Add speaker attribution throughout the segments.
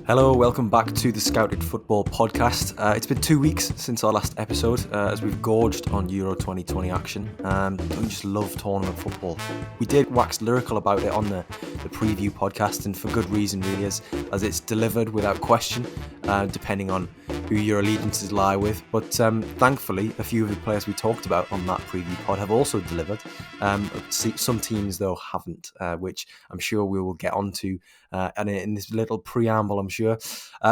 Speaker 1: Hello, welcome back to the Scouted Football Podcast. It's been 2 weeks since our last episode as we've gorged on Euro 2020 action. We just love tournament football. We did wax lyrical about it on the preview podcast, and for good reason really, as it's delivered without question, depending on who your allegiances lie with. But thankfully, a few of the players we talked about on that preview pod have also delivered. Some teams, though, haven't, which I'm sure we will get onto. And in this little preamble, I'm sure,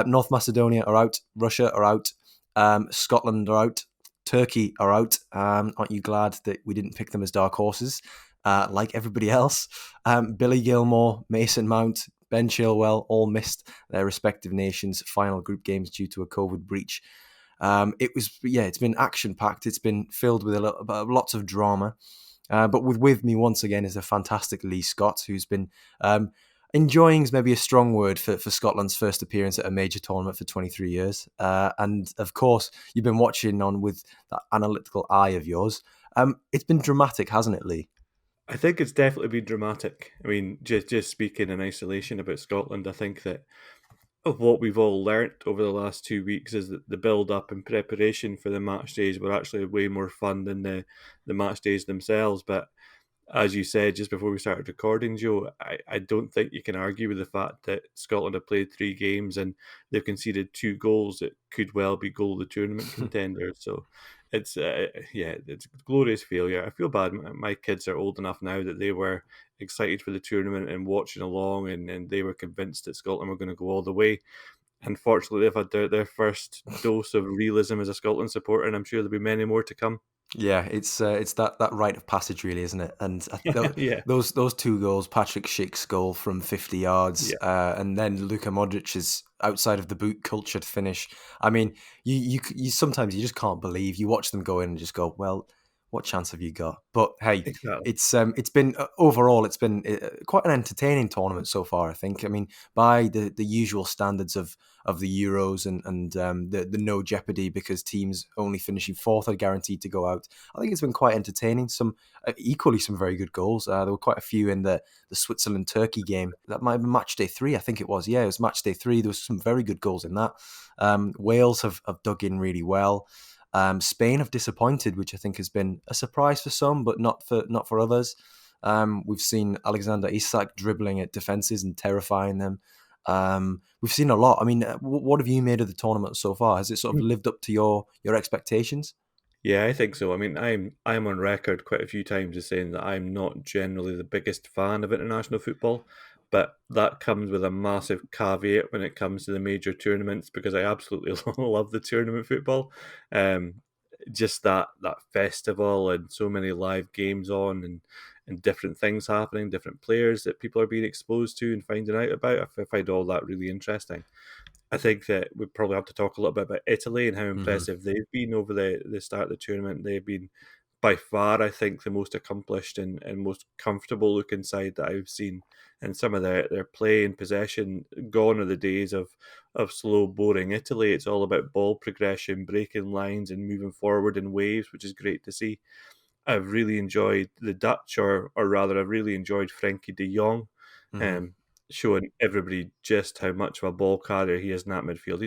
Speaker 1: North Macedonia are out, Russia are out, Scotland are out, Turkey are out. Aren't you glad that we didn't pick them as dark horses, like everybody else? Billy Gilmore, Mason Mount, Ben Chilwell all missed their respective nations' final group games due to a COVID breach. It's been action-packed. It's been filled with lots of drama. But with me once again is the fantastic Lee Scott, who's been enjoying is maybe a strong word for Scotland's first appearance at a major tournament for 23 years. And of course, you've been watching on with that analytical eye of yours. It's been dramatic, hasn't it, Lee?
Speaker 2: I think it's definitely been dramatic. I mean, just speaking in isolation about Scotland, I think that of what we've all learnt over the last 2 weeks is that the build-up and preparation for the match days were actually way more fun than the match days themselves. But as you said just before we started recording, Joe, I don't think you can argue with the fact that Scotland have played 3 games and they've conceded 2 goals that could well be goal of the tournament contenders. So it's it's a glorious failure. I feel bad. My kids are old enough now that they were excited for the tournament and watching along, and they were convinced that Scotland were going to go all the way. Unfortunately, they've had their first dose of realism as a Scotland supporter, and I'm sure there'll be many more to come.
Speaker 1: Yeah, it's that rite of passage, really, isn't it? And
Speaker 2: Yeah.
Speaker 1: those 2 goals, Patrick Schick's goal from 50 yards, and then Luka Modric's outside of the boot cultured finish. I mean, you sometimes you just can't believe. You watch them go in and just go, well, what chance have you got? But hey,
Speaker 2: Exactly.
Speaker 1: it's been overall, it's been quite an entertaining tournament so far, I think. I mean, by the usual standards of the Euros and the no jeopardy because teams only finishing fourth are guaranteed to go out. I think it's been quite entertaining. Some equally some very good goals. There were quite a few in the Switzerland-Turkey game. That might have been match day 3, I think it was. Yeah, it was match day 3. There was some very good goals in that. Wales have dug in really well. Spain have disappointed, which I think has been a surprise for some, but not for others. We've seen Alexander Isak dribbling at defences and terrifying them. We've seen a lot. I mean, what have you made of the tournament so far? Has it sort of lived up to your expectations?
Speaker 2: Yeah, I think so. I mean, I'm on record quite a few times as saying that I'm not generally the biggest fan of international football, but that comes with a massive caveat when it comes to the major tournaments because I absolutely love the tournament football. Um, just that festival and so many live games on and different things happening, different players that people are being exposed to and finding out about. I find all that really interesting. I think that we probably have to talk a little bit about Italy and how
Speaker 1: Mm-hmm.
Speaker 2: impressive they've been over the start of the tournament. They've been by far, I think, the most accomplished and most comfortable looking side that I've seen. And some of their play and possession, gone are the days of slow, boring Italy. It's all about ball progression, breaking lines, and moving forward in waves, which is great to see. I've really enjoyed the Dutch, or rather, I've really enjoyed Frankie de Jong,
Speaker 1: Mm-hmm.
Speaker 2: um, showing everybody just how much of a ball carrier he is in that midfield.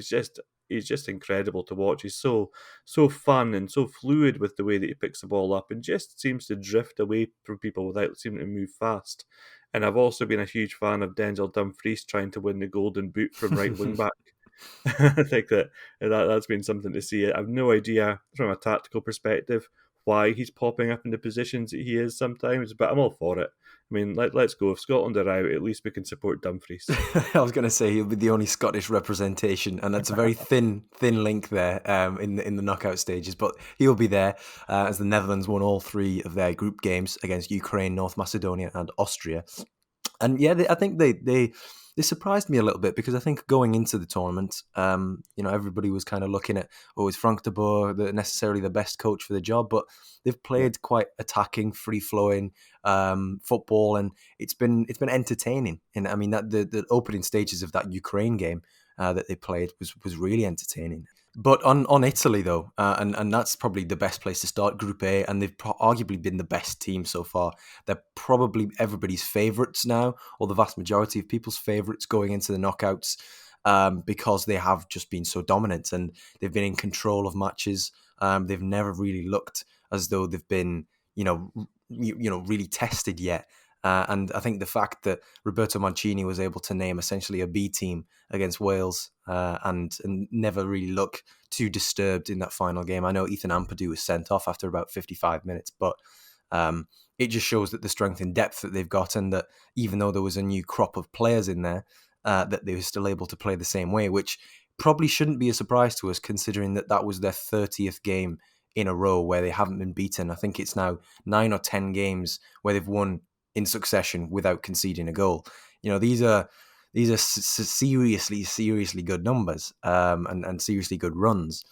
Speaker 2: He's just incredible to watch. He's so fun and so fluid with the way that he picks the ball up and just seems to drift away from people without seeming to move fast. And I've also been a huge fan of Denzel Dumfries trying to win the Golden Boot from right wing back. I think that's been something to see. I've no idea from a tactical perspective why he's popping up in the positions that he is sometimes, but I'm all for it. I mean, let's go. If Scotland are out, at least we can support Dumfries.
Speaker 1: I was going to say he'll be the only Scottish representation, and that's a very thin link there in the knockout stages. But he'll be there as the Netherlands won all 3 of their group games against Ukraine, North Macedonia, and Austria. And yeah, I think they surprised me a little bit because I think going into the tournament, everybody was kind of looking at, is Frank de Boer necessarily the best coach for the job? But they've
Speaker 2: Yeah.
Speaker 1: played quite attacking, free flowing football, and it's been entertaining. And I mean that the opening stages of that Ukraine game that they played was really entertaining. But on Italy though, and that's probably the best place to start, Group A, and they've arguably been the best team so far. They're probably everybody's favourites now, or the vast majority of people's favourites going into the knockouts. because they have just been so dominant and they've been in control of matches. They've never really looked as though they've been, really tested yet. And I think the fact that Roberto Mancini was able to name essentially a B team against Wales and never really look too disturbed in that final game. I know Ethan Ampadu was sent off after about 55 minutes, but it just shows that the strength and depth that they've got, and that even though there was a new crop of players in there, that they were still able to play the same way, which probably shouldn't be a surprise to us considering that was their 30th game in a row where they haven't been beaten. I think it's now 9 or 10 games where they've won in succession without conceding a goal. These are seriously good numbers, and seriously good runs.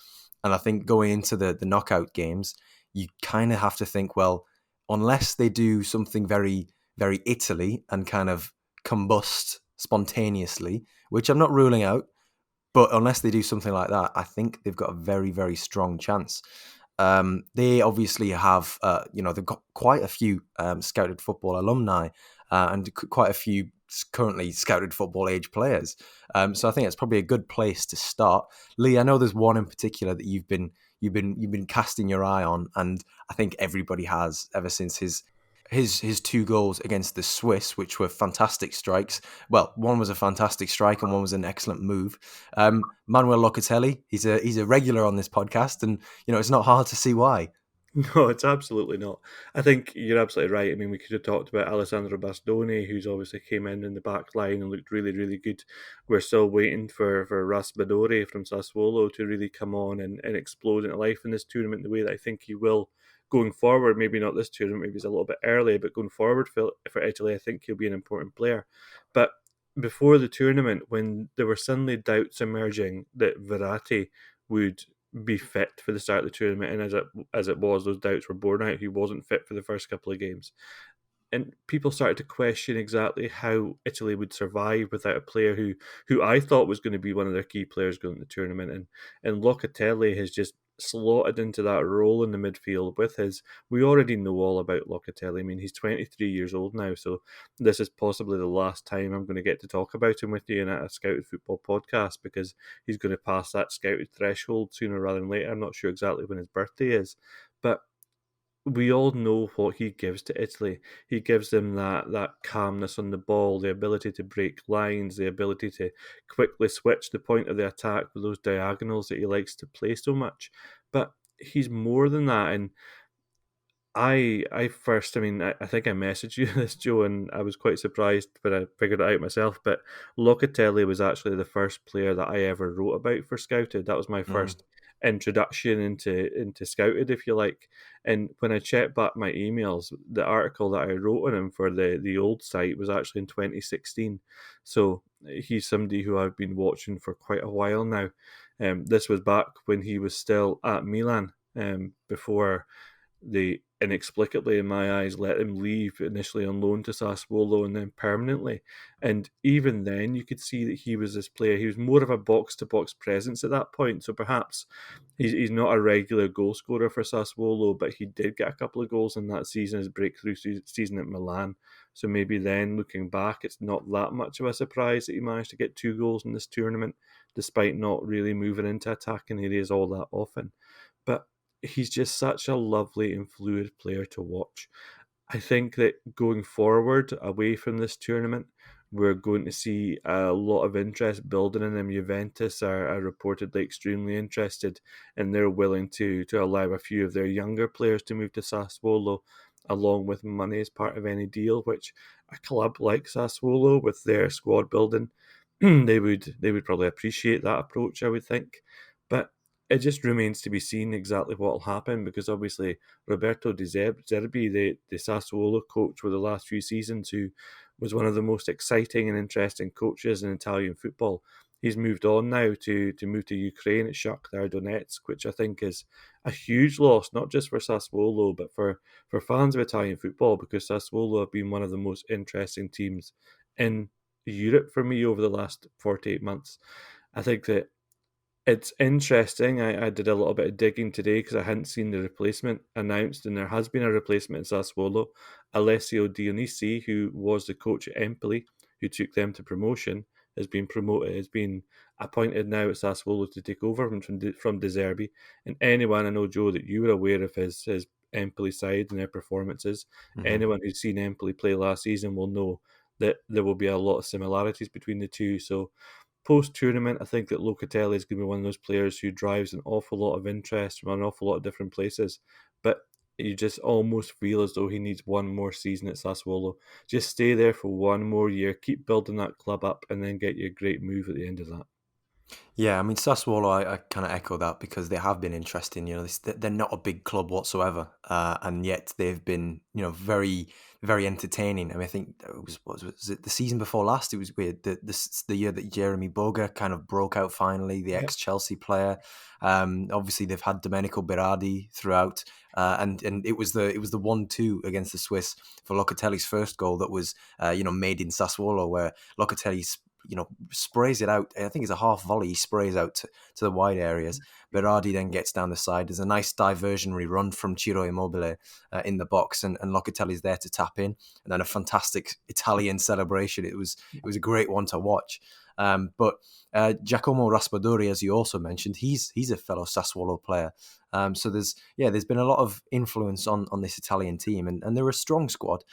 Speaker 1: And I think going into the knockout games, you kind of have to think, well, unless they do something very, very Italy and kind of combust spontaneously, which I'm not ruling out, but unless they do something like that, I think they've got a very, very strong chance. They obviously have, they've got quite a few scouted football alumni and quite a few currently scouted football age players. So I think it's probably a good place to start. Lee, I know there's one in particular that you've been casting your eye on, and I think everybody has ever since his two goals against the Swiss, which were fantastic strikes. Well, one was a fantastic strike and one was an excellent move. Manuel Locatelli, he's a regular on this podcast, and it's not hard to see why.
Speaker 2: No, it's absolutely not. I think you're absolutely right. I mean, we could have talked about Alessandro Bastoni, who's obviously came in the back line and looked really, really good. We're still waiting for Raspadori from Sassuolo to really come on and explode into life in this tournament the way that I think he will going forward. Maybe not this tournament, maybe it's a little bit early, but going forward for Italy, I think he'll be an important player. But before the tournament, when there were suddenly doubts emerging that Verratti would be fit for the start of the tournament, and as it was, those doubts were borne out. He wasn't fit for the first couple of games, and people started to question exactly how Italy would survive without a player who I thought was going to be one of their key players going to the tournament. And Locatelli has just slotted into that role in the midfield with his. We already know all about Locatelli. I mean, he's 23 years old now, so this is possibly the last time I'm going to get to talk about him with you in a Scouted Football podcast, because he's going to pass that scouted threshold sooner rather than later. I'm not sure exactly when his birthday is, but we all know what he gives to Italy. He gives them that calmness on the ball, the ability to break lines, the ability to quickly switch the point of the attack with those diagonals that he likes to play so much. But he's more than that, and I first, I mean, I think I messaged you this, Joe, and I was quite surprised when I figured it out myself. But Locatelli was actually the first player that I ever wrote about for Scouted. That was my first introduction into Scouted, if you like. And when I checked back my emails, the article that I wrote on him for the old site was actually in 2016. So he's somebody who I've been watching for quite a while now. This was back when he was still at Milan, before they inexplicably, in my eyes, let him leave initially on loan to Sassuolo and then permanently. And even then, you could see that he was this player. He was more of a box-to-box presence at that point. So perhaps he's not a regular goal scorer for Sassuolo, but he did get a couple of goals in that season, his breakthrough season at Milan. So maybe then, looking back, it's not that much of a surprise that he managed to get 2 goals in this tournament, despite not really moving into attacking areas all that often. But he's just such a lovely and fluid player to watch. I think that going forward, away from this tournament, we're going to see a lot of interest building in him. Juventus are reportedly extremely interested, and they're willing to allow a few of their younger players to move to Sassuolo, along with money as part of any deal, which a club like Sassuolo, with their squad building, they would probably appreciate that approach, I would think. But it just remains to be seen exactly what will happen, because obviously Roberto De Zerbi, the Sassuolo coach for the last few seasons, who was one of the most exciting and interesting coaches in Italian football, he's moved on now to move to Ukraine at Shakhtar Donetsk, which I think is a huge loss, not just for Sassuolo, but for fans of Italian football, because Sassuolo have been one of the most interesting teams in Europe for me over the last 48 months. I think that it's interesting. I did a little bit of digging today because I hadn't seen the replacement announced, and there has been a replacement in Sassuolo. Alessio Dionisi, who was the coach at Empoli, who took them to promotion, has been promoted, has been appointed now at Sassuolo to take over from De Zerbi. And anyone, I know, Joe, that you were aware of his Empoli side and their performances,
Speaker 1: Mhm.
Speaker 2: anyone who's seen Empoli play last season will know that there will be a lot of similarities between the two. So post-tournament, I think that Locatelli is going to be one of those players who drives an awful lot of interest from an awful lot of different places. But you just almost feel as though he needs one more season at Sassuolo. Just stay there for one more year, keep building that club up, and then get you a great move at the end of that.
Speaker 1: Yeah, I mean Sassuolo, I kind of echo that because they have been interesting. They're not a big club whatsoever, and yet they've been, very, very entertaining. I mean, I think it was it the season before last? It was weird. The year that Jeremy Boga kind of broke out finally, the
Speaker 2: Yep.
Speaker 1: ex Chelsea player. Obviously they've had Domenico Berardi throughout, and it was the 1-2 against the Swiss for Locatelli's first goal that was made in Sassuolo, where Locatelli's sprays it out. I think it's a half volley. He sprays out to the wide areas. Berardi then gets down the side. There's a nice diversionary run from Ciro Immobile in the box, and Locatelli's there to tap in. And then a fantastic Italian celebration. It was a great one to watch. But Giacomo Raspadori, as you also mentioned, he's a fellow Sassuolo player. So there's been a lot of influence on this Italian team, and they're a strong squad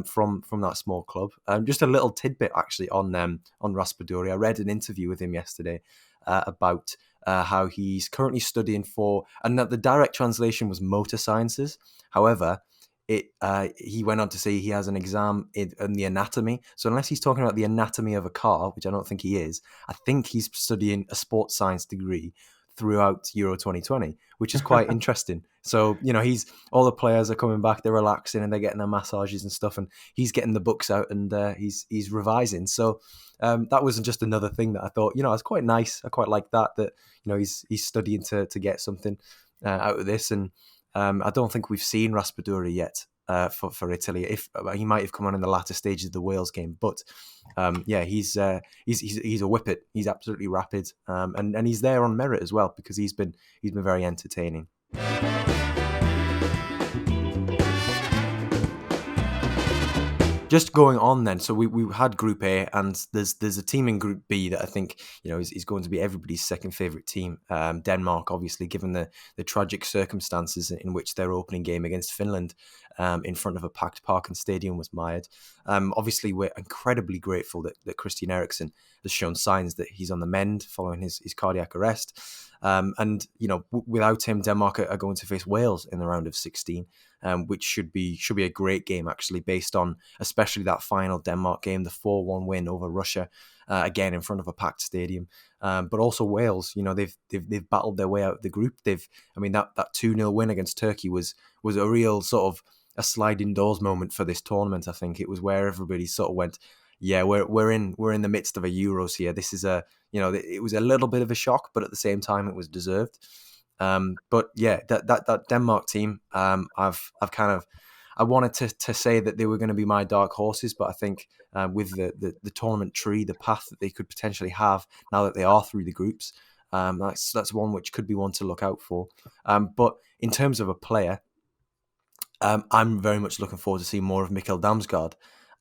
Speaker 1: from that small club. Just a little tidbit actually on Raspadori. I read an interview with him yesterday about how he's currently studying for, and that the direct translation was motor sciences. However, he went on to say he has an exam in the anatomy. So unless he's talking about the anatomy of a car, which I don't think he is, I think he's studying a sports science degree throughout Euro 2020, which is quite interesting. So, he's all the players are coming back, they're relaxing and they're getting their massages and stuff, and he's getting the books out and he's revising. So that wasn't just another thing that I thought, it's quite nice. I quite like that he's studying to get something out of this. And I don't think we've seen Raspadori yet for Italy. If he might have come on in the latter stages of the Wales game, but he's a whippet. He's absolutely rapid, and he's there on merit as well because he's been very entertaining. Just going on then, so we had Group A, and there's a team in Group B that I think is going to be everybody's second favourite team. Denmark, obviously, given the tragic circumstances in which their opening game against Finland in front of a packed park and stadium was mired. Obviously, we're incredibly grateful that Christian Eriksen has shown signs that he's on the mend following his cardiac arrest. And without him, Denmark are going to face Wales in the round of 16. Which should be a great game actually, based on especially that final Denmark game, the 4-1 win over Russia, again in front of a packed stadium. But also Wales, they've battled their way out of the group. That 2-0 win against Turkey was a real sort of a sliding doors moment for this tournament. I think it was where everybody sort of went, yeah, we're in the midst of a Euros here. This is it was a little bit of a shock, but at the same time it was deserved. But yeah, that Denmark team, I wanted to say that they were going to be my dark horses, but I think with the tournament tree, the path that they could potentially have now that they are through the groups, that's one which could be one to look out for. But in terms of a player, I'm very much looking forward to seeing more of Mikkel Damsgaard,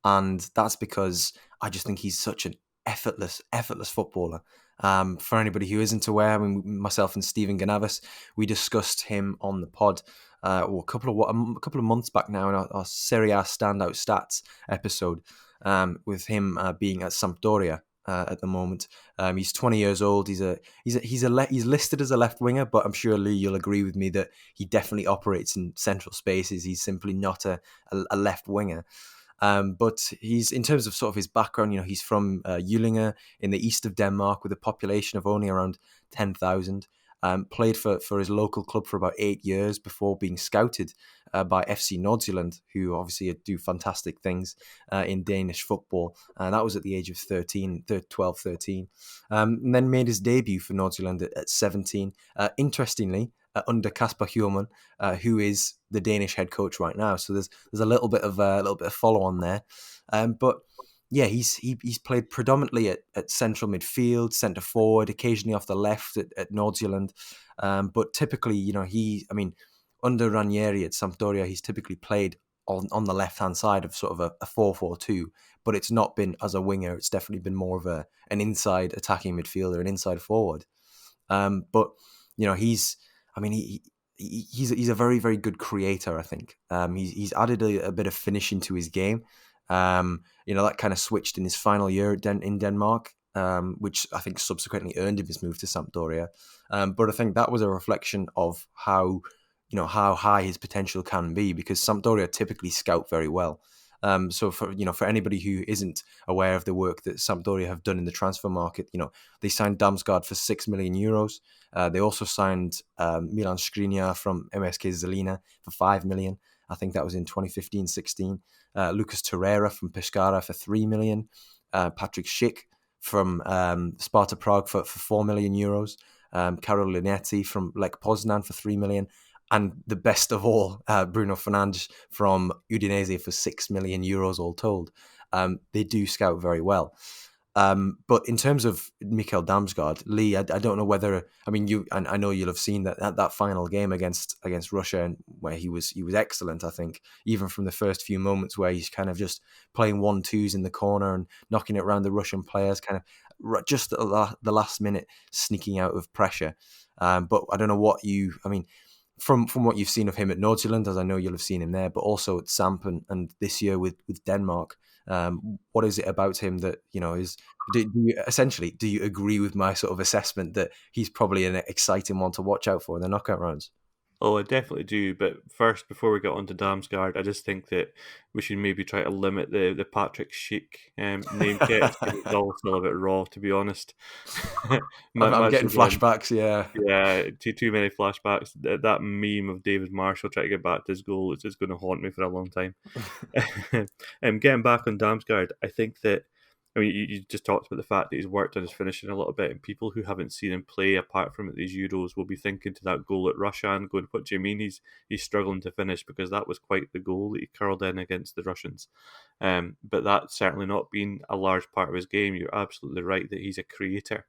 Speaker 1: and that's because I just think he's such an effortless footballer. For anybody who isn't aware, I mean, myself and Stephen Ganavis, we discussed him on the pod a couple of months back now in our Serie A Standout Stats episode, with him being at Sampdoria at the moment. He's 20 years old. He's listed as a left winger, but I'm sure Lee, you'll agree with me that he definitely operates in central spaces. He's simply not a left winger. But he's, in terms of sort of his background, he's from Jyllinge in the east of Denmark with a population of only around 10,000. Played for his local club for about 8 years before being scouted by FC Nordsjælland, who obviously do fantastic things in Danish football. And that was at the age of 12, 13. And then made his debut for Nordsjælland at 17. Interestingly, under Kasper Hjulmand, who is the Danish head coach right now. So there's a little bit of follow on there. But yeah, he's played predominantly at central midfield, centre forward, occasionally off the left at Nordsjælland. But typically, under Ranieri at Sampdoria, he's typically played on the left hand side of sort of a 4-4-2, but it's not been as a winger. It's definitely been more of an inside attacking midfielder, an inside forward. But he's, I mean, he's a very, very good creator. I think he's added a bit of finishing to his game. That kind of switched in his final year in Denmark, which I think subsequently earned him his move to Sampdoria. But I think that was a reflection of how high his potential can be, because Sampdoria typically scout very well. So for anybody who isn't aware of the work that Sampdoria have done in the transfer market, they signed Damsgaard for €6 million. They also signed Milan Skriniar from MSK Zelina for €5 million. I think that was in 2015-16. Lucas Torreira from Pescara for €3 million. Patrick Schick from Sparta Prague for €4 million. Karol Linetti from Lech Poznan for €3 million. And the best of all, Bruno Fernandes from Udinese for €6 million all told. They do scout very well. But in terms of Mikkel Damsgaard, Lee, I don't know whether, I mean, I know you'll have seen that final game against Russia, and where he was excellent. I think even from the first few moments where he's kind of just playing 1-2s in the corner and knocking it around the Russian players, kind of just the last minute sneaking out of pressure. But I don't know from what you've seen of him at Nordsjælland, as I know you'll have seen him there, but also at Samp and this year with Denmark. What is it about him that is? Do you agree with my sort of assessment that he's probably an exciting one to watch out for in the knockout rounds?
Speaker 2: Oh, I definitely do. But first, before we get on to Damsgaard, I just think that we should maybe try to limit the Patrick Schick name catch, because it's all still a bit raw, to be honest.
Speaker 1: I'm
Speaker 2: Much
Speaker 1: getting
Speaker 2: as when,
Speaker 1: flashbacks. Yeah.
Speaker 2: yeah, too many flashbacks. That meme of David Marshall trying to get back to his goal is just going to haunt me for a long time. Getting back on Damsgaard, I think that, I mean, you just talked about the fact that he's worked on his finishing a little bit, and people who haven't seen him play apart from at these Euros will be thinking to that goal at Russia and going, "What do you mean he's struggling to finish?" Because that was quite the goal that he curled in against the Russians. But that's certainly not been a large part of his game. You're absolutely right that he's a creator.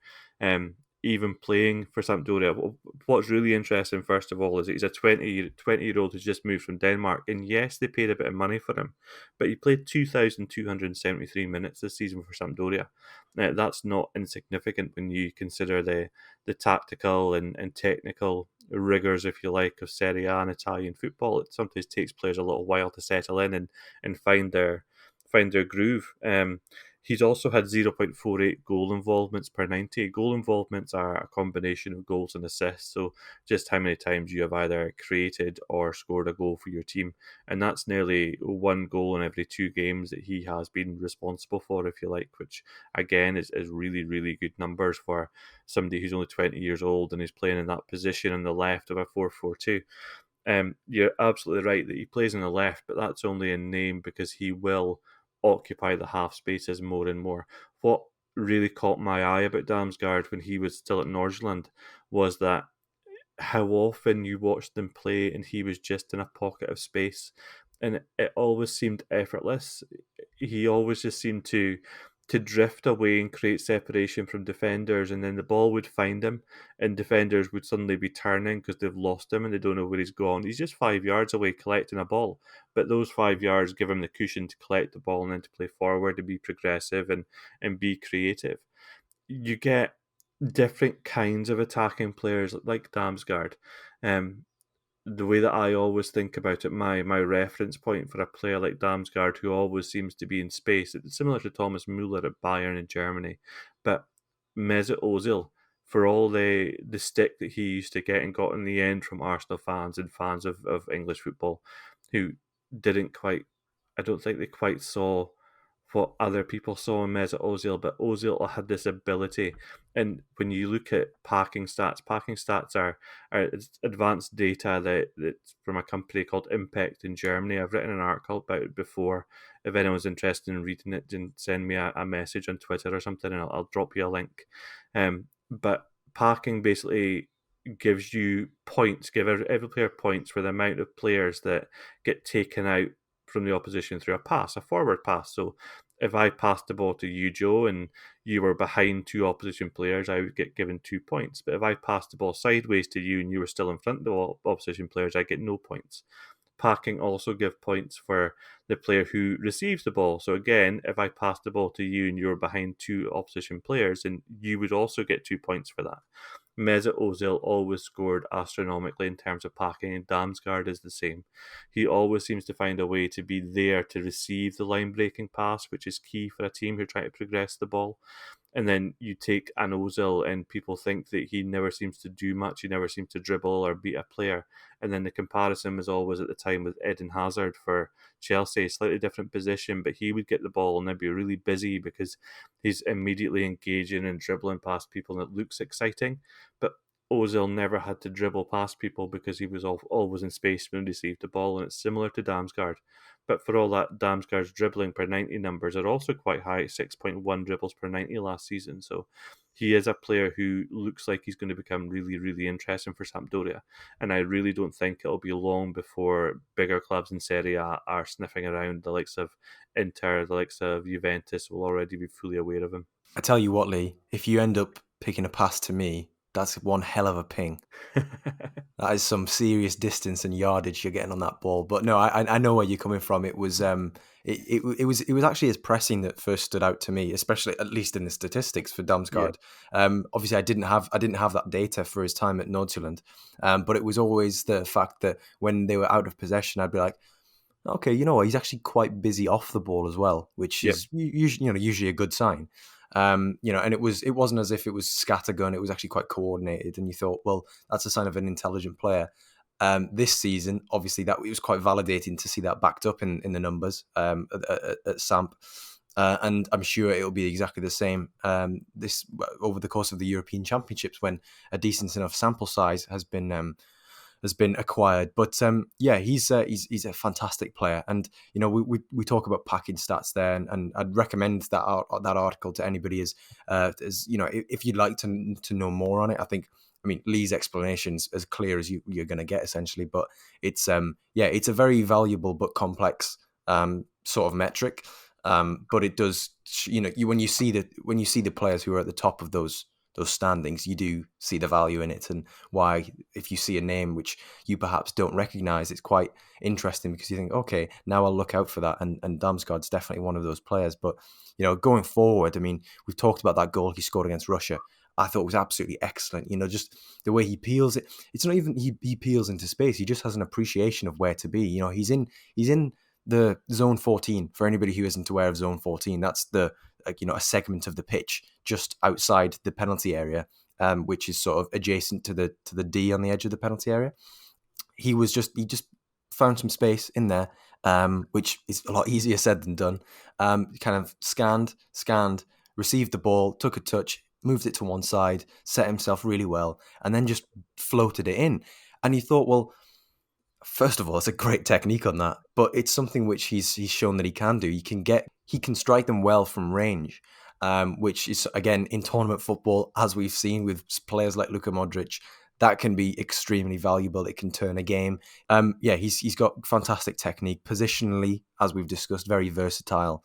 Speaker 2: Even playing for Sampdoria, what's really interesting, first of all, is that he's a 20-year-old who's just moved from Denmark. And yes, they paid a bit of money for him, but he played 2,273 minutes this season for Sampdoria. That's not insignificant when you consider the tactical and technical rigours, if you like, of Serie A and Italian football. It sometimes takes players a little while to settle in and find their groove. He's also had 0.48 goal involvements per 90. Goal involvements are a combination of goals and assists, so just how many times you have either created or scored a goal for your team. And that's nearly one goal in every 2 games that he has been responsible for, if you like, which again is really, really good numbers for somebody who's only 20 years old and is playing in that position on the left of a 4-4-2. You're absolutely right that he plays on the left, but that's only in name, because he will occupy the half spaces more and more. What really caught my eye about Damsgaard when he was still at Nordsjælland was that how often you watched them play and he was just in a pocket of space, and it always seemed effortless. He always just seemed to drift away and create separation from defenders, and then the ball would find him, and defenders would suddenly be turning because they've lost him and they don't know where he's gone. He's just 5 yards away collecting a ball, but those 5 yards give him the cushion to collect the ball and then to play forward and be progressive and be creative. You get different kinds of attacking players like Damsgaard. The way that I always think about it, my reference point for a player like Damsgaard, who always seems to be in space, it's similar to Thomas Müller at Bayern in Germany, but Mesut Ozil, for all the stick that he used to get and got in the end from Arsenal fans and fans of English football, who didn't quite, I don't think they quite saw what other people saw in Mesut Ozil, but Ozil had this ability. And when you look at packing stats are advanced data that's from a company called Impact in Germany. I've written an article about it before. If anyone's interested in reading it, then send me a message on Twitter or something, and I'll drop you a link. But packing basically gives you points, give every player points for the amount of players that get taken out from the opposition through a forward pass. So if I passed the ball to you, Joe, and you were behind 2 opposition players, I would get given 2 points. But if I passed the ball sideways to you and you were still in front of the opposition players, I get no points. packing also give points for the player who receives the ball. So again, if I pass the ball to you and you're behind two opposition players, then you would also get 2 points for that. Mesut Ozil always scored astronomically in terms of packing, and Damsgaard is the same. He always seems to find a way to be there to receive the line-breaking pass, which is key for a team who try to progress the ball. And then you take an Ozil and people think that he never seems to do much, he never seems to dribble or beat a player. And then the comparison was always at the time with Eden Hazard for Chelsea, slightly different position, but he would get the ball and then be really busy because he's immediately engaging and dribbling past people and it looks exciting. But Ozil never had to dribble past people because he was always in space when he received the ball, and it's similar to Damsgaard. But for all that, Damsgaard's dribbling per 90 numbers are also quite high, 6.1 dribbles per 90 last season. So he is a player who looks like he's going to become really, really interesting for Sampdoria. And I really don't think it'll be long before bigger clubs in Serie A are sniffing around. The likes of Inter, the likes of Juventus will already be fully aware of him.
Speaker 1: I tell you what, Lee, if you end up picking a pass to me, that's one hell of a ping. That is some serious distance and yardage you're getting on that ball. But no, I know where you're coming from. It was it was actually his pressing that first stood out to me, especially at least in the statistics for Damsgaard. Obviously, I didn't have that data for his time at Nordsjælland, but it was always the fact that when they were out of possession, I'd be like, okay, you know what? He's actually quite busy off the ball as well, which is usually a good sign. And it wasn't as if it was scattergun. It was actually quite coordinated, and you thought, well, that's a sign of an intelligent player. This season, obviously, that it was quite validating to see that backed up in the numbers at Samp. And I'm sure it'll be exactly the same this over the course of the European Championships when a decent enough sample size has been acquired. But he's a fantastic player, and we talk about packing stats there, and I'd recommend that article to anybody as if you'd like to know more on it. I mean, Lee's explanation's as clear as you're going to get essentially, but it's it's a very valuable but complex sort of metric. But it does, when you see the players who are at the top of those standings, you do see the value in it, and why, if you see a name which you perhaps don't recognize, it's quite interesting because you think, okay, now I'll look out for that, and Damsgaard's definitely one of those players. But going forward, I mean, we've talked about that goal he scored against Russia. I thought it was absolutely excellent. Just the way he peels it. It's not even he peels into space. He just has an appreciation of where to be. He's in the zone 14. For anybody who isn't aware of zone 14, that's the a segment of the pitch just outside the penalty area, which is sort of adjacent to the D on the edge of the penalty area. He just found some space in there, which is a lot easier said than done. Kind of scanned, received the ball, took a touch, moved it to one side, set himself really well, and then just floated it in. And you thought, well, first of all, it's a great technique on that, but it's something which he's shown that he can do. He can strike them well from range, which is, again, in tournament football, as we've seen with players like Luka Modric, that can be extremely valuable. It can turn a game. He's got fantastic technique, positionally, as we've discussed, very versatile,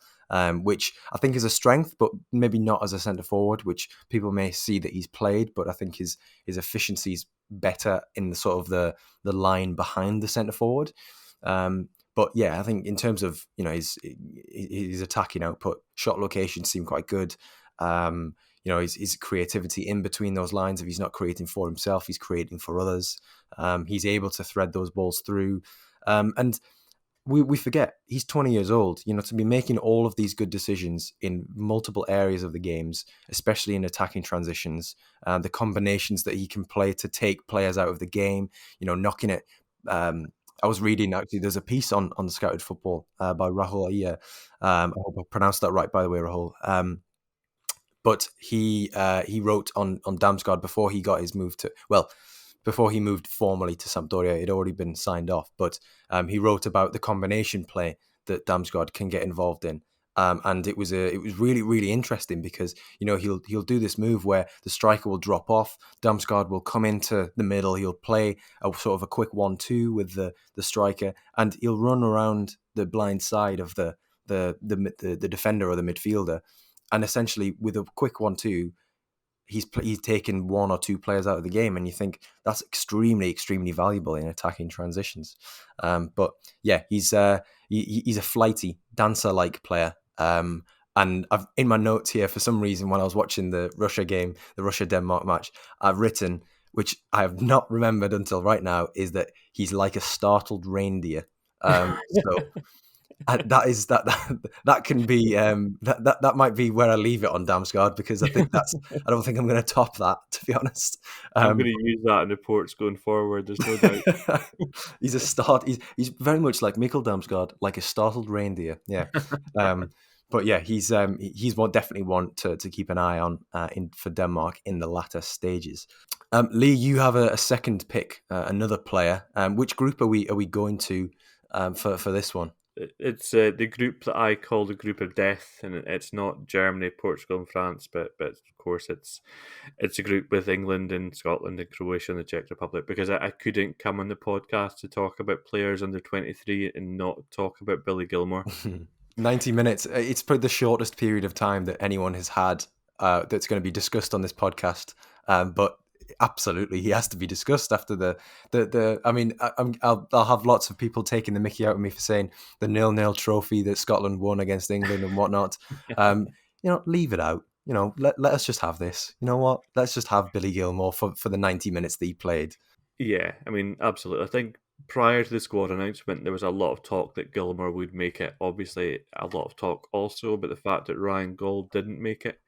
Speaker 1: which I think is a strength, but maybe not as a centre forward, which people may see that he's played, but I think his efficiency is better in the sort of the line behind the centre forward. But yeah, I think in terms of his attacking output, shot locations seem quite good. His creativity in between those lines. If he's not creating for himself, he's creating for others. He's able to thread those balls through, and we forget he's 20 years old. To be making all of these good decisions in multiple areas of the games, especially in attacking transitions, the combinations that he can play to take players out of the game. Knocking it. I was reading, actually, there's a piece on Scouted Football by Rahul Iyer. I hope I pronounced that right, by the way, Rahul. But he wrote on Damsgaard before he got his move before he moved formally to Sampdoria. It had already been signed off, but he wrote about the combination play that Damsgaard can get involved in. And it was really, really interesting because he'll do this move where the striker will drop off, Damsgaard will come into the middle, he'll play a sort of a quick 1-2 with the striker, and he'll run around the blind side of the defender or the midfielder, and essentially with a quick 1-2, he's taken one or two players out of the game, and you think that's extremely valuable in attacking transitions. But yeah, he's a flighty dancer-like player. And I've in my notes here, for some reason, when I was watching the Russia game, the Russia-Denmark match, I've written, which I have not remembered until right now, is that he's like a startled reindeer. So that can be that might be where I leave it on Damsgaard, because I don't think I'm going to top that, to be honest.
Speaker 2: I'm going to use that in reports going forward. There's no doubt.
Speaker 1: He's very much like Mikkel Damsgaard, like a startled reindeer. Yeah. But yeah, he's definitely one to keep an eye on for Denmark in the latter stages. Lee, you have a second pick, another player. Which group are we going to for this one?
Speaker 2: It's the group that I call the group of death, and it's not Germany, Portugal, and France, but of course it's a group with England and Scotland and Croatia and the Czech Republic, because I couldn't come on the podcast to talk about players under 23 and not talk about Billy Gilmour.
Speaker 1: 90 minutes. It's probably the shortest period of time that anyone has had that's going to be discussed on this podcast. But absolutely, he has to be discussed after the. I mean, I'll have lots of people taking the mickey out of me for saying the 0-0 trophy that Scotland won against England and whatnot. Leave it out. Let us just have this. You know what? Let's just have Billy Gilmour for the 90 minutes that he played.
Speaker 2: Yeah, I mean, absolutely. I think prior to the squad announcement, there was a lot of talk that Gilmour would make it. Obviously, a lot of talk also about the fact that Ryan Gold didn't make it.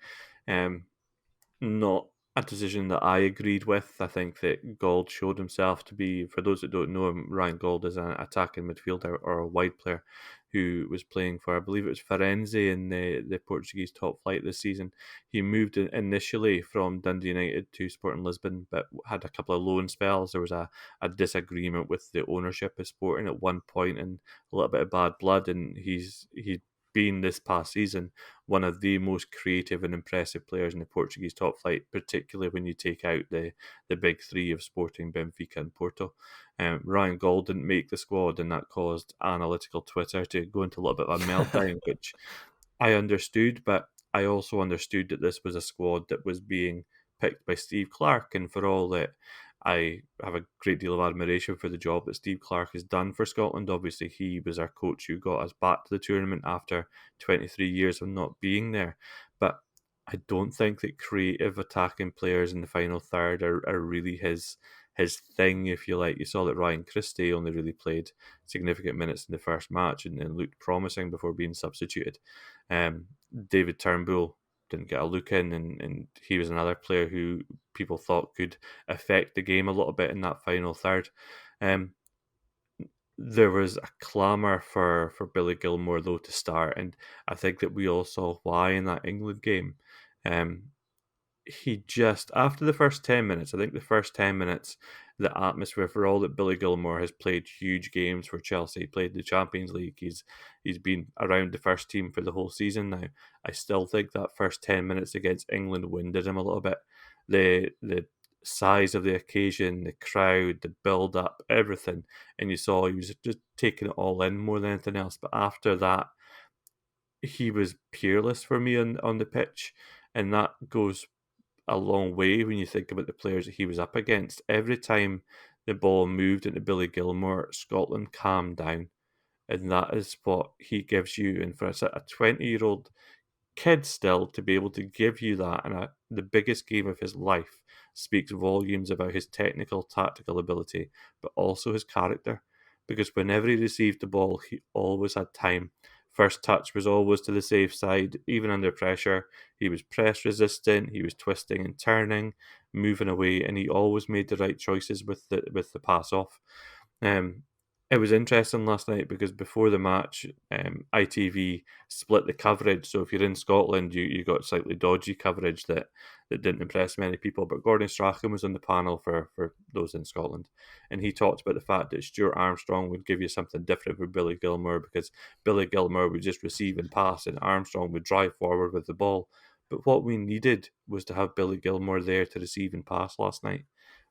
Speaker 2: Not a decision that I agreed with. I think that Gold showed himself to be, for those that don't know him, Ryan Gold is an attacking midfielder or a wide player who was playing for, I believe it was Firenze in the Portuguese top flight this season. He moved initially from Dundee United to Sporting Lisbon, but had a couple of loan spells. There was a disagreement with the ownership of Sporting at one point, and a little bit of bad blood, and he's been this past season one of the most creative and impressive players in the Portuguese top flight, particularly when you take out the big three of Sporting, Benfica and Porto. Ryan Gold didn't make the squad, and that caused analytical Twitter to go into a little bit of a meltdown, which I understood, but I also understood that this was a squad that was being picked by Steve Clarke, and for all that I have a great deal of admiration for the job that Steve Clarke has done for Scotland. Obviously, he was our coach who got us back to the tournament after 23 years of not being there. But I don't think that creative attacking players in the final third are really his thing, if you like. You saw that Ryan Christie only really played significant minutes in the first match and looked promising before being substituted. David Turnbull didn't get a look in, and he was another player who people thought could affect the game a little bit in that final third. There was a clamour for Billy Gilmour, though, to start, and I think that we all saw why in that England game. He just, after the first 10 minutes, I think the first 10 minutes, the atmosphere, for all that Billy Gilmour has played huge games for Chelsea, played the Champions League, he's been around the first team for the whole season now. I still think that first 10 minutes against England winded him a little bit. The size of the occasion, the crowd, the build up, everything, and you saw he was just taking it all in more than anything else. But after that, he was peerless for me on the pitch, and that goes a long way when you think about the players that he was up against. Every time the ball moved into Billy Gilmour, Scotland calmed down, and that is what he gives you. And for a 20-year-old kid still to be able to give you that in the biggest game of his life speaks volumes about his technical, tactical ability, but also his character. Because whenever he received the ball, he always had time. First touch was always to the safe side, even under pressure. He was press resistant, he was twisting and turning, moving away, and he always made the right choices with the pass off. It was interesting last night because before the match, ITV split the coverage. So if you're in Scotland, you got slightly dodgy coverage that didn't impress many people. But Gordon Strachan was on the panel for those in Scotland, and he talked about the fact that Stuart Armstrong would give you something different for Billy Gilmour, because Billy Gilmour would just receive and pass, and Armstrong would drive forward with the ball. But what we needed was to have Billy Gilmour there to receive and pass last night.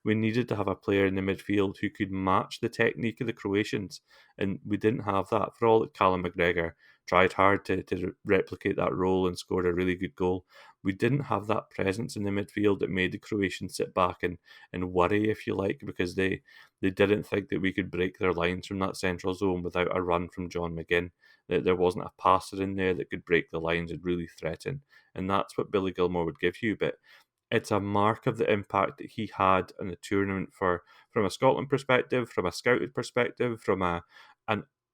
Speaker 2: We needed to have a player in the midfield who could match the technique of the Croatians, and we didn't have that. For all that Callum McGregor tried hard to replicate that role and scored a really good goal. We didn't have that presence in the midfield that made the Croatians sit back and worry, if you like, because they didn't think that we could break their lines from that central zone without a run from John McGinn. That there wasn't a passer in there that could break the lines and really threaten. And that's what Billy Gilmour would give you. But it's a mark of the impact that he had in the tournament from a Scotland perspective, from a scouted perspective, from an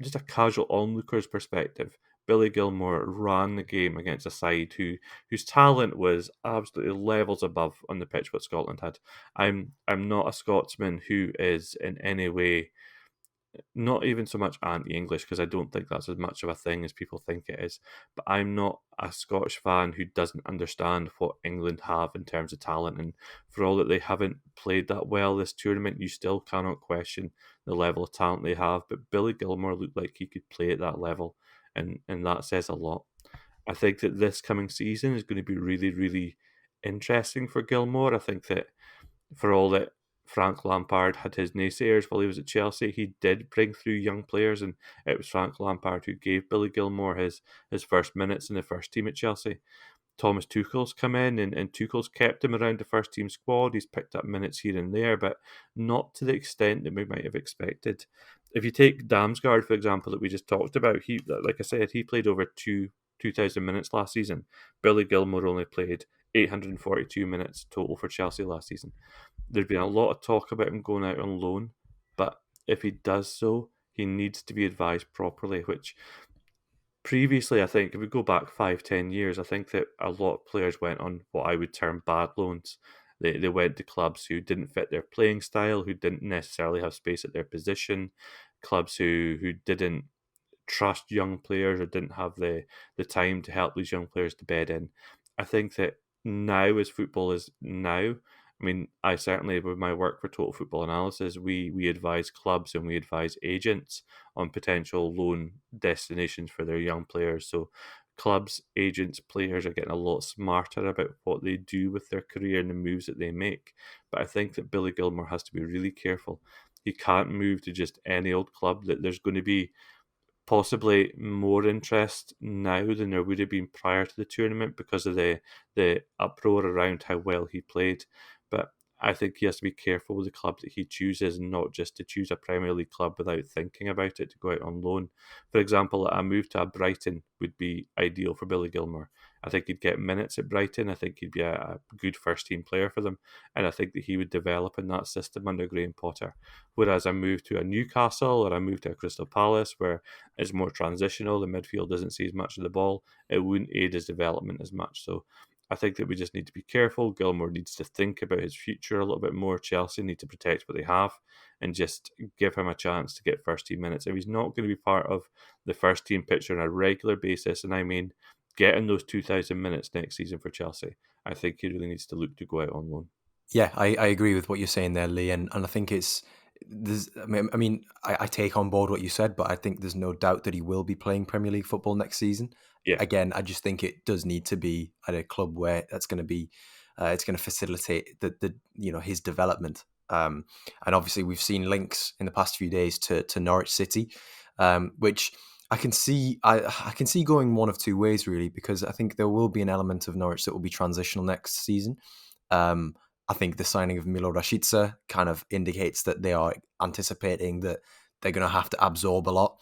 Speaker 2: just a casual onlooker's perspective. Billy Gilmour ran the game against a side whose talent was absolutely levels above on the pitch what Scotland had. I'm not a Scotsman who is in any way, not even so much anti-English, because I don't think that's as much of a thing as people think it is. But I'm not a Scottish fan who doesn't understand what England have in terms of talent. And for all that they haven't played that well this tournament, you still cannot question the level of talent they have. But Billy Gilmour looked like he could play at that level, and that says a lot. I think that this coming season is going to be really, really interesting for Gilmour. I think that for all that Frank Lampard had his naysayers while he was at Chelsea, he did bring through young players, and it was Frank Lampard who gave Billy Gilmour his first minutes in the first team at Chelsea. Thomas Tuchel's come in and Tuchel's kept him around the first team squad. He's picked up minutes here and there, but not to the extent that we might have expected. If you take Damsgaard, for example, that we just talked about, he, like I said, he played over 2,000 minutes last season. Billy Gilmour only played 842 minutes total for Chelsea last season. There's been a lot of talk about him going out on loan, but if he does so, he needs to be advised properly, which previously, I think, if we go back 5-10 years, I think that a lot of players went on what I would term bad loans. They went to clubs who didn't fit their playing style, who didn't necessarily have space at their position, clubs who didn't trust young players or didn't have the time to help these young players to bed in. I think that now, as football is now, I mean, I certainly, with my work for Total Football Analysis, we advise clubs and we advise agents on potential loan destinations for their young players. So clubs, agents, players are getting a lot smarter about what they do with their career and the moves that they make. But I think that Billy Gilmour has to be really careful. He can't move to just any old club. That there's going to be possibly more interest now than there would have been prior to the tournament because of the uproar around how well he played. But I think he has to be careful with the club that he chooses, and not just to choose a Premier League club without thinking about it to go out on loan. For example, a move to Brighton would be ideal for Billy Gilmour. I think he'd get minutes at Brighton. I think he'd be a good first team player for them, and I think that he would develop in that system under Graham Potter. Whereas a move to a Newcastle or a move to a Crystal Palace, where it's more transitional, the midfield doesn't see as much of the ball, it wouldn't aid his development as much. So I think that we just need to be careful. Gilmour needs to think about his future a little bit more. Chelsea need to protect what they have and just give him a chance to get first team minutes. If he's not going to be part of the first team picture on a regular basis, and I mean getting those 2,000 minutes next season for Chelsea, I think he really needs to look to go out on loan.
Speaker 1: Yeah, I agree with what you're saying there, Lee, and I think I take on board what you said, but I think there's no doubt that he will be playing Premier League football next season.
Speaker 2: Yeah.
Speaker 1: Again, I just think it does need to be at a club where that's going to be, it's going to facilitate the his development. And obviously, we've seen links in the past few days to Norwich City, which I can see. I can see going one of two ways really, because I think there will be an element of Norwich that will be transitional next season. I think the signing of Milo Rashica kind of indicates that they are anticipating that they're going to have to absorb a lot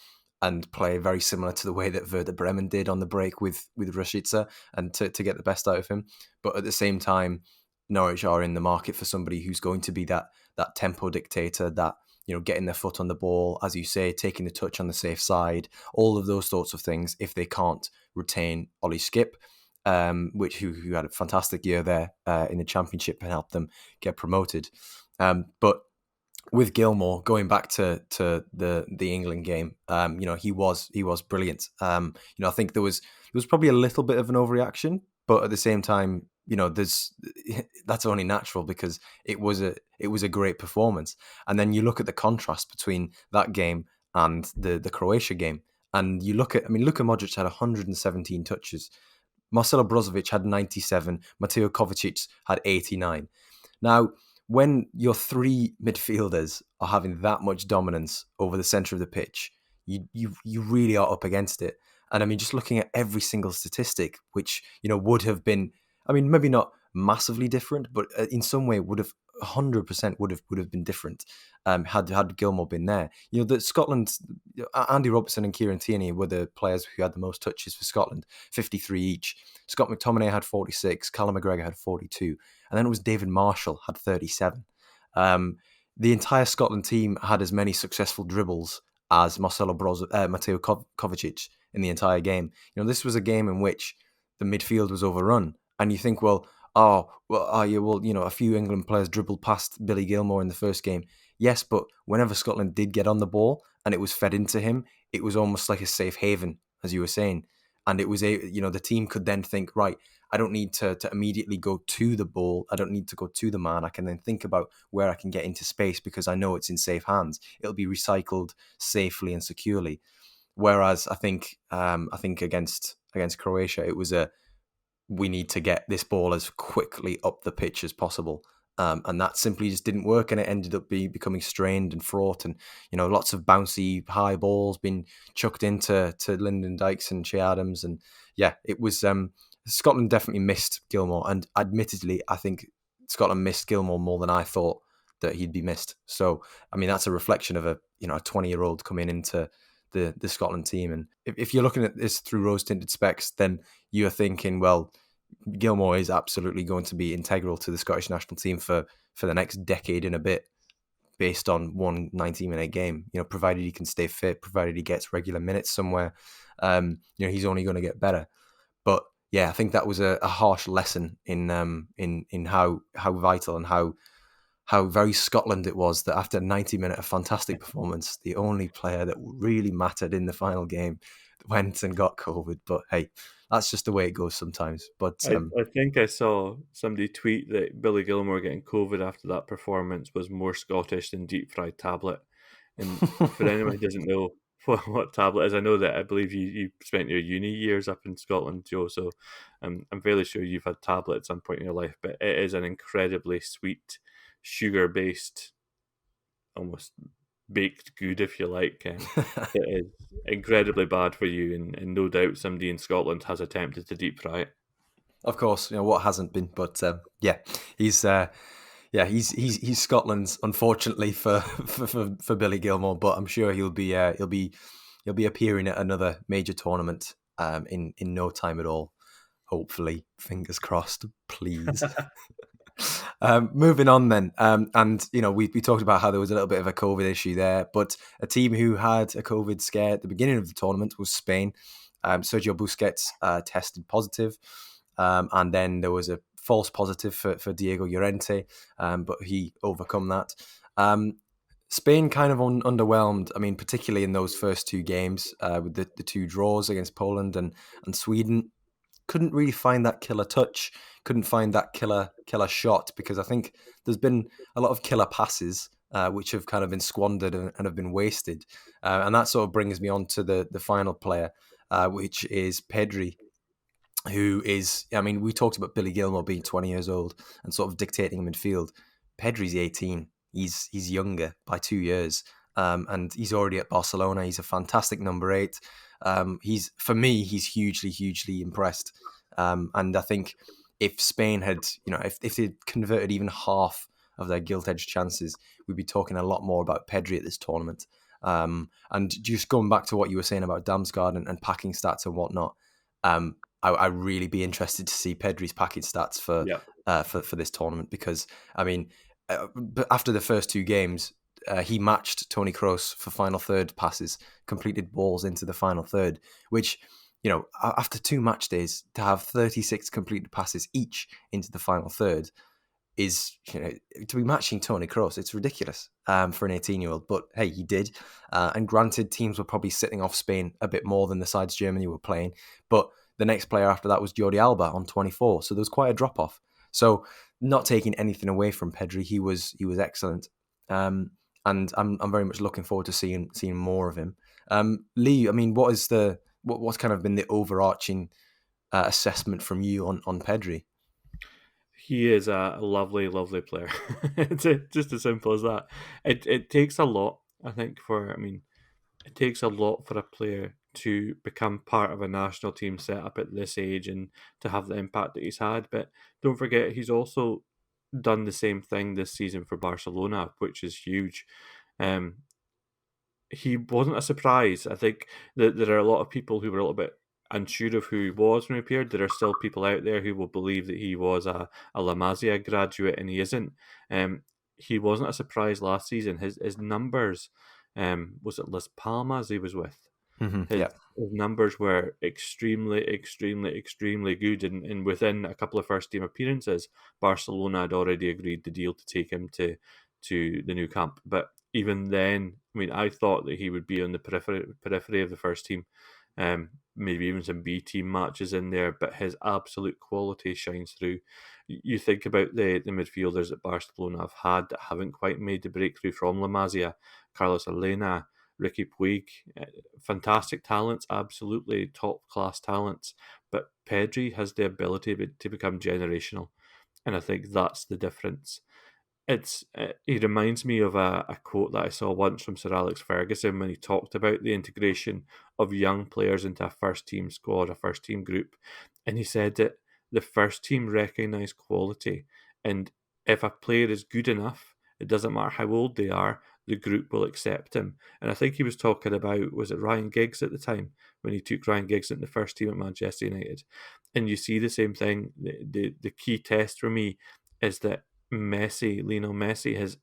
Speaker 1: and play very similar to the way that Werder Bremen did on the break with Rashica, and to get the best out of him. But at the same time, Norwich are in the market for somebody who's going to be that tempo dictator, that getting their foot on the ball, as you say, taking the touch on the safe side, all of those sorts of things. If they can't retain Ollie Skip, who had a fantastic year there in the Championship and helped them get promoted. But with Gilmour, going back to the England game, he was brilliant. I think there was probably a little bit of an overreaction, but at the same time, that's only natural because it was a great performance. And then you look at the contrast between that game and the Croatia game, and you look at Luka Modric had 117 touches. Marcelo Brozovic had 97. Mateo Kovacic had 89. Now, when your three midfielders are having that much dominance over the centre of the pitch, you really are up against it. And I mean, just looking at every single statistic, which, would have been, I mean, maybe not massively different, but in some way would have 100% would have been different had Gilmore been there. That Scotland, Andy Robertson and Kieran Tierney were the players who had the most touches for Scotland, 53 each. Scott McTominay had 46, Callum McGregor had 42, and then it was David Marshall had 37. The entire Scotland team had as many successful dribbles as Mateo Kovacic in the entire game. This was a game in which the midfield was overrun, and you think, a few England players dribbled past Billy Gilmore in the first game. Yes, but whenever Scotland did get on the ball and it was fed into him, it was almost like a safe haven, as you were saying. And it was the team could then think, right, I don't need to immediately go to the ball. I don't need to go to the man. I can then think about where I can get into space because I know it's in safe hands. It'll be recycled safely and securely. Whereas I think against Croatia, it was we need to get this ball as quickly up the pitch as possible. And that simply just didn't work, and it ended up becoming strained and fraught, and lots of bouncy high balls being chucked into Lyndon Dykes and Shea Adams, and yeah, it was Scotland definitely missed Gilmore, and admittedly, I think Scotland missed Gilmore more than I thought that he'd be missed. So I mean, that's a reflection of a 20-year-old coming into the Scotland team, and if you're looking at this through rose-tinted specs, then you're thinking, well, Gilmore is absolutely going to be integral to the Scottish national team for the next decade and a bit, based on one 90-minute game. Provided he can stay fit, provided he gets regular minutes somewhere, he's only going to get better. But yeah, I think that was a harsh lesson in how vital and how very Scotland it was that after 90 minutes of fantastic performance, the only player that really mattered in the final game went and got COVID. But hey, that's just the way it goes sometimes. But
Speaker 2: I think I saw somebody tweet that Billy Gilmore getting COVID after that performance was more Scottish than deep fried tablet. And for anyone who doesn't know what tablet is, I know that I believe you spent your uni years up in Scotland, Joe. So I'm fairly sure you've had tablet at some point in your life. But it is an incredibly sweet, sugar-based, almost baked good, if you like. It is incredibly bad for you, and no doubt somebody in Scotland has attempted to deep fry it.
Speaker 1: Of course, what hasn't been, but yeah, he's Scotland's, unfortunately for Billy Gilmore, but I'm sure he'll be appearing at another major tournament in no time at all. Hopefully, fingers crossed, please. Moving on then, and we talked about how there was a little bit of a COVID issue there, but a team who had a COVID scare at the beginning of the tournament was Spain. Sergio Busquets tested positive, and then there was a false positive for Diego Llorente, but he overcome that. Spain kind of underwhelmed. I mean, particularly in those first two games with the two draws against Poland and Sweden. Couldn't really find that killer touch, couldn't find that killer shot, because I think there's been a lot of killer passes which have kind of been squandered and have been wasted. And that sort of brings me on to the final player, which is Pedri, who is, I mean, we talked about Billy Gilmore being 20 years old and sort of dictating midfield. Pedri's 18. He's younger by 2 years. And he's already at Barcelona. He's a fantastic number 8. He's hugely impressed. And I think if Spain had, if they'd converted even half of their gilt-edged chances, we'd be talking a lot more about Pedri at this tournament. And just going back to what you were saying about Damsgaard and packing stats and whatnot, I'd really be interested to see Pedri's packing stats for this tournament, because I mean, after the first two games, he matched Toni Kroos for final third passes, completed balls into the final third, which, after 2 match days, to have 36 completed passes each into the final third is, to be matching Toni Kroos, it's ridiculous for an 18-year-old. But hey, he did. And granted, teams were probably sitting off Spain a bit more than the sides Germany were playing. But the next player after that was Jordi Alba on 24. So there was quite a drop-off. So not taking anything away from Pedri, he was excellent. And I'm very much looking forward to seeing more of him. Lee, I mean, what's kind of been the overarching assessment from you on Pedri?
Speaker 2: He is a lovely player. It's just as simple as that. It takes a lot, I think, it takes a lot for a player to become part of a national team set up at this age and to have the impact that he's had. But don't forget, he's also done the same thing this season for Barcelona, which is huge. Um, he wasn't a surprise. I think that there are a lot of people who were a little bit unsure of who he was when he appeared. There are still people out there who will believe that he was a La Masia graduate, and he isn't. He wasn't a surprise last season. His numbers, was it Las Palmas he was with? His,
Speaker 1: Yeah.
Speaker 2: his numbers were extremely, extremely, extremely good, and within a couple of first team appearances, Barcelona had already agreed the deal to take him to the new camp. But even then, I mean, I thought that he would be on the periphery of the first team, maybe even some B team matches in there. But his absolute quality shines through. You think about the midfielders that Barcelona have had that haven't quite made the breakthrough from La Masia, Carlos Elena, Ricky Puig, fantastic talents, absolutely top class talents. But Pedri has the ability to become generational, and I think that's the difference. He reminds me of a quote that I saw once from Sir Alex Ferguson when he talked about the integration of young players into a first team squad, a first team group, and he said that the first team recognise quality, and if a player is good enough, it doesn't matter how old they are, the group will accept him. And I think he was talking about, was it Ryan Giggs at the time, when he took Ryan Giggs into the first team at Manchester United. And you see the same thing. The key test for me is that Lionel Messi has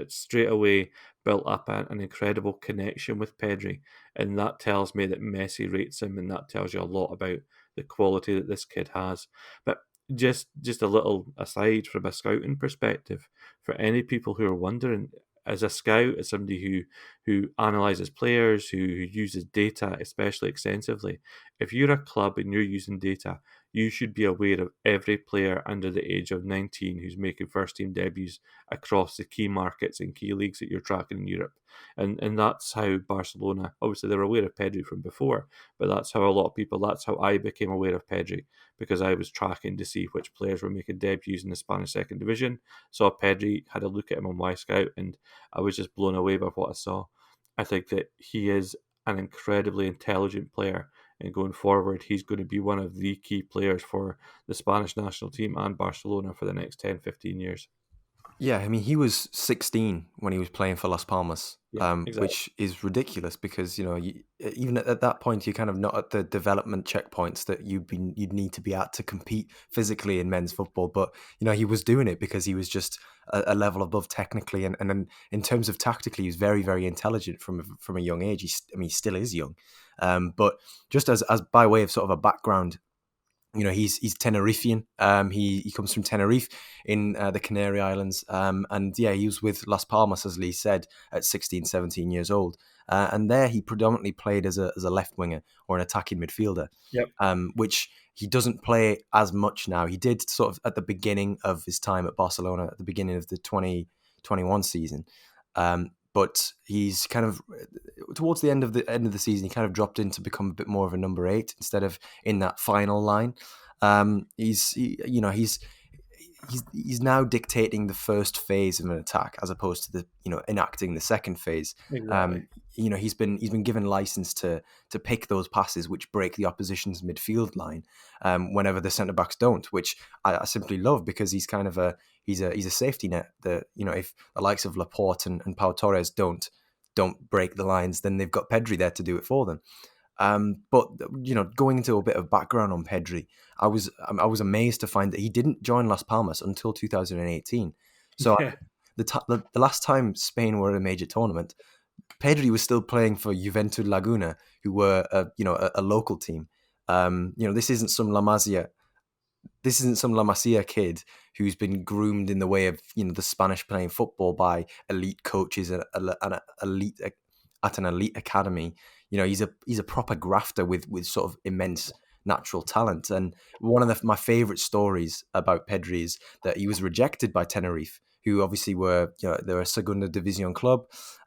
Speaker 2: straight away built up an incredible connection with Pedri, and that tells me that Messi rates him, and that tells you a lot about the quality that this kid has. But just a little aside from a scouting perspective, for any people who are wondering, as a scout, as somebody who analyzes players, who uses data especially extensively, if you're a club and you're using data, you should be aware of every player under the age of 19 who's making first team debuts across the key markets and key leagues that you're tracking in Europe. And that's how Barcelona, obviously they were aware of Pedri from before, but that's how a lot of people, that's how I became aware of Pedri, because I was tracking to see which players were making debuts in the Spanish second division. Saw Pedri, had a look at him on Y-Scout, and I was just blown away by what I saw. I think that he is an incredibly intelligent player, and going forward, he's going to be one of the key players for the Spanish national team and Barcelona for the next 10, 15 years.
Speaker 1: Yeah, I mean, he was 16 when he was playing for Las Palmas,
Speaker 2: Yeah, exactly.
Speaker 1: which is ridiculous because, even at that point, you're kind of not at the development checkpoints that you'd need to be at to compete physically in men's football. But, he was doing it because he was just a level above technically. And then in terms of tactically, he was very, very intelligent from a young age. He still is young. But just as by way of sort of a background, he's Tenerifian. He comes from Tenerife in the Canary Islands. And yeah, he was with Las Palmas, as Lee said, at 16, 17 years old. And there he predominantly played as a left winger or an attacking midfielder,
Speaker 2: Yep.
Speaker 1: which he doesn't play as much now. He did sort of at the beginning of his time at Barcelona, at the beginning of the 2021 season. But he's kind of towards the end of the season, he kind of dropped in to become a bit more of a number 8 instead of in that final line. He's now dictating the first phase of an attack as opposed to the enacting the second phase.
Speaker 2: Exactly.
Speaker 1: He's been given license to pick those passes which break the opposition's midfield line whenever the centre backs don't, which I simply love because he's kind of he's a safety net that if the likes of Laporte and Pau Torres don't break the lines, then they've got Pedri there to do it for them. But going into a bit of background on Pedri, I was amazed to find that he didn't join Las Palmas until 2018. So
Speaker 2: Yeah.
Speaker 1: the last time Spain were at a major tournament, Pedri was still playing for Juventud Laguna, who were a local team. This isn't some La Masia. This isn't some La Masia kid who's been groomed in the way of the Spanish playing football by elite coaches at an elite academy. He's a proper grafter with sort of immense natural talent. And one of my favorite stories about Pedri is that he was rejected by Tenerife, who obviously they're a Segunda División club.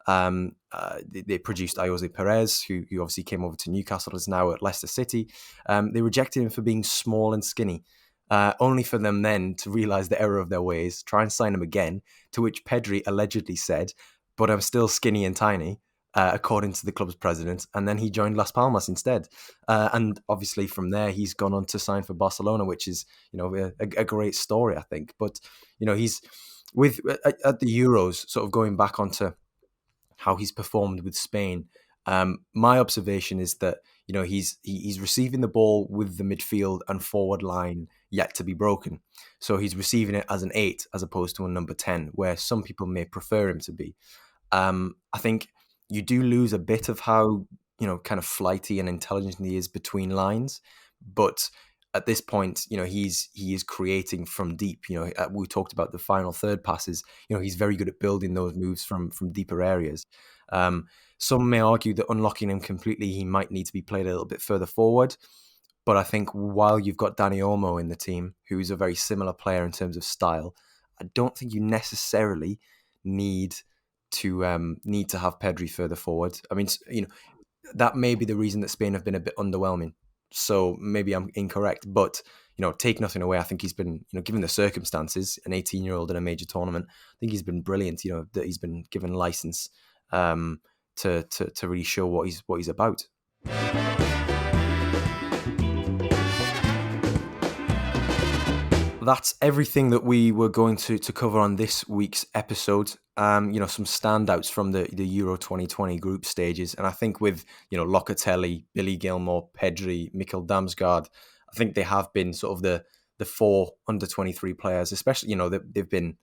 Speaker 1: They produced Jose Perez, who obviously came over to Newcastle, is now at Leicester City. They rejected him for being small and skinny. Only for them then to realise the error of their ways, try and sign him again, to which Pedri allegedly said, "But I'm still skinny and tiny." according to the club's president, and then he joined Las Palmas instead. And obviously from there, he's gone on to sign for Barcelona, which is, a great story, I think. But, he's at the Euros, sort of going back onto how he's performed with Spain. My observation is that he's receiving the ball with the midfield and forward line yet to be broken. So he's receiving it as an 8 as opposed to a number 10, where some people may prefer him to be. I think you do lose a bit of how kind of flighty and intelligent he is between lines, but at this point, he is creating from deep. We talked about the final third passes. He's very good at building those moves from deeper areas. Some may argue that unlocking him completely, he might need to be played a little bit further forward. But I think while you've got Dani Olmo in the team, who is a very similar player in terms of style, I don't think you necessarily need to have Pedri further forward. I mean, that may be the reason that Spain have been a bit underwhelming. So maybe I'm incorrect, but take nothing away. I think he's been, given the circumstances, an 18-year-old in a major tournament, I think he's been brilliant. That he's been given license to really show what he's about. That's everything that we were going to cover on this week's episode. Some standouts from the Euro 2020 group stages. And I think with, Locatelli, Billy Gilmore, Pedri, Mikkel Damsgaard, I think they have been sort of the 4 under-23 players, especially, they've been,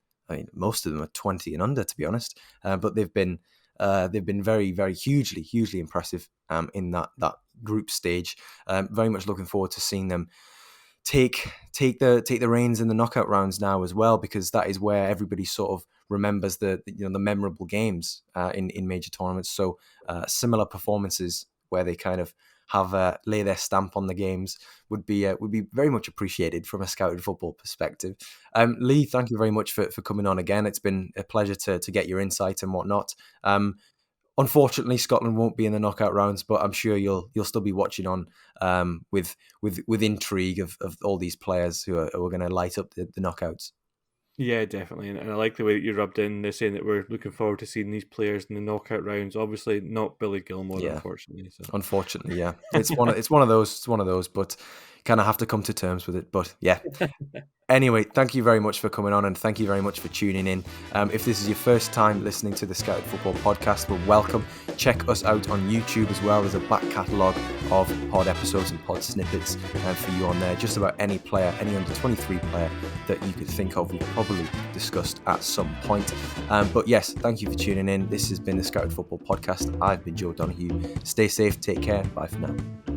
Speaker 1: most of them are 20 and under, to be honest. But they've been very, very hugely impressive in that group stage. Very much looking forward to seeing them take the reins in the knockout rounds now as well, because that is where everybody sort of remembers the memorable games in major tournaments. So similar performances where they kind of have lay their stamp on the games would be very much appreciated from a scouted football perspective. Lee, thank you very much for coming on again. It's been a pleasure to get your insight and whatnot. Unfortunately, Scotland won't be in the knockout rounds, but I'm sure you'll still be watching on with intrigue of all these players who are going to light up the knockouts.
Speaker 2: Yeah, definitely, and I like the way that you rubbed in. They're saying that we're looking forward to seeing these players in the knockout rounds. Obviously, not Billy Gilmore, unfortunately. So.
Speaker 1: Unfortunately, yeah, it's one of those, but kind of have to come to terms with it. But yeah. Anyway, thank you very much for coming on, and thank you very much for tuning in. If this is your first time listening to the Scouted Football Podcast, well, welcome. Check us out on YouTube as well. There's a back catalogue of pod episodes and pod snippets for you on there. Just about any player, any under-23 player that you could think of, we've probably discussed at some point. But yes, thank you for tuning in. This has been the Scouted Football Podcast. I've been Joe Donoghue. Stay safe, take care. Bye for now.